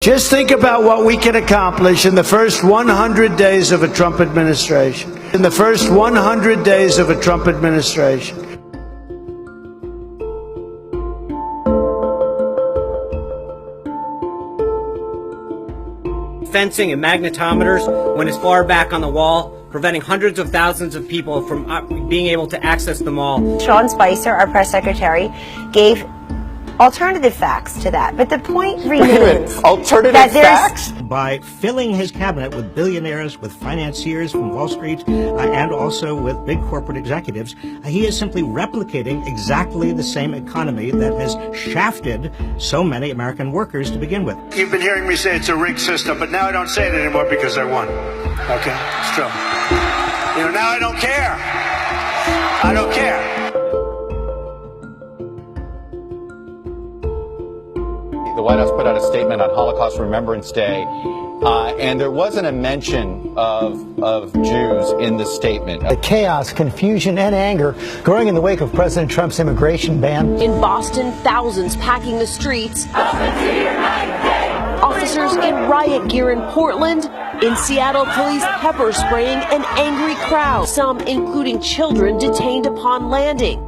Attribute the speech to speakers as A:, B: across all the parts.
A: Just think about what we can accomplish in the first 100 days of a Trump administration. In the first 100 days of a Trump administration.
B: Fencing and magnetometers went as far back on the wall, preventing hundreds of thousands of people from being able to access the mall.
C: Sean Spicer, our press secretary, gave alternative facts to that. But the point remains
D: alternative facts?
E: By filling his cabinet with billionaires, with financiers from Wall Street, and also with big corporate executives, he is simply replicating exactly the same economy that has shafted so many American workers to begin with.
A: You've been hearing me say it's a rigged system, but now I don't say it anymore because I won. Okay? It's true. Now I don't care. I don't care.
D: The White House put out a statement on Holocaust Remembrance Day, and there wasn't a mention of Jews in the statement.
F: The chaos, confusion, and anger growing in the wake of President Trump's immigration ban.
G: In Boston, thousands packing the streets. Officers in riot gear in Portland. In Seattle, police pepper spraying an angry crowd, some including children detained upon landing.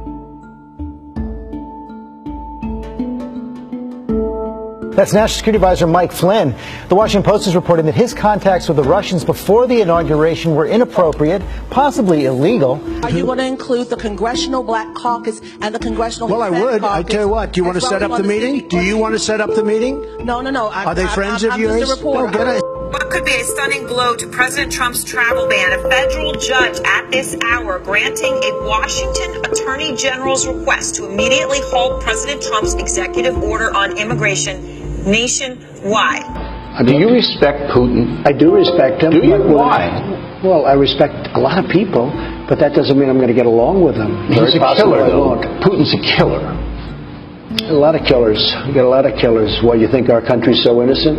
F: That's National Security Advisor Mike Flynn. The Washington Post is reporting that his contacts with the Russians before the inauguration were inappropriate, possibly illegal.
H: Are you going to include the Congressional Black Caucus and the Congressional
A: Hispanic
H: Caucus?
A: Well, I would. I tell you what. Do you want to set up the meeting? Do you want to set up the meeting?
H: No.
A: Are they friends of yours?
I: What could be a stunning blow to President Trump's travel ban? A federal judge at this hour granting a Washington Attorney General's request to immediately halt President Trump's executive order on immigration nationwide.
J: Do you respect Putin?
K: I do respect him.
J: Do you? Why?
K: Well, I respect a lot of people, but that doesn't mean I'm going to get along with him.
J: He's a killer, though. Putin's a killer.
K: A lot of killers. We got a lot of killers. Why, you think our country's so innocent?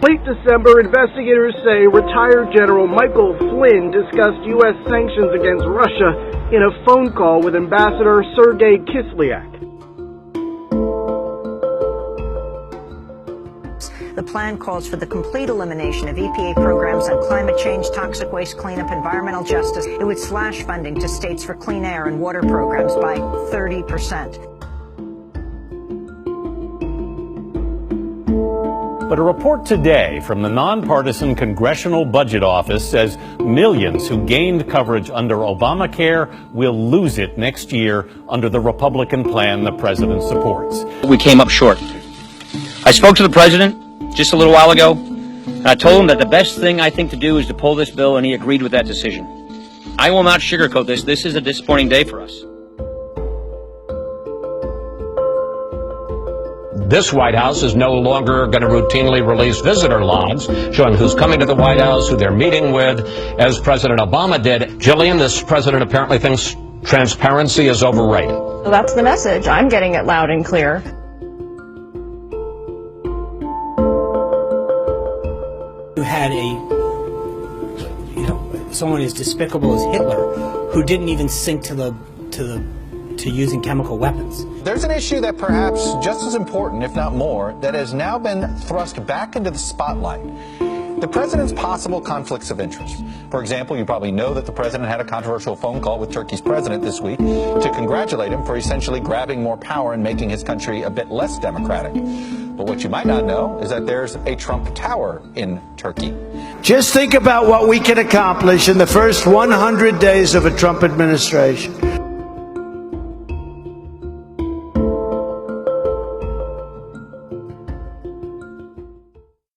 L: Late December, investigators say retired General Michael Flynn discussed U.S. sanctions against Russia in a phone call with Ambassador Sergei Kislyak.
C: The plan calls for the complete elimination of EPA programs on climate change, toxic waste cleanup, environmental justice. It would slash funding to states for clean air and water programs by 30%.
M: But a report today from the nonpartisan Congressional Budget Office says millions who gained coverage under Obamacare will lose it next year under the Republican plan the president supports.
N: We came up short. I spoke to the president just a little while ago, and I told him that the best thing I think to do is to pull this bill, and he agreed with that decision. I will not sugarcoat this. This is a disappointing day for us.
O: This White House is no longer going to routinely release visitor logs showing who's coming to the White House, who they're meeting with, as President Obama did. Jillian, this president apparently thinks transparency is overrated.
P: Well, that's the message. I'm getting it loud and clear.
B: You had someone as despicable as Hitler who didn't even sink to using chemical weapons.
D: There's an issue that perhaps just as important, if not more, that has now been thrust back into the spotlight. The president's possible conflicts of interest. For example, you probably know that the president had a controversial phone call with Turkey's president this week to congratulate him for essentially grabbing more power and making his country a bit less democratic. But what you might not know is that there's a Trump Tower in Turkey.
A: Just think about what we can accomplish in the first 100 days of a Trump administration.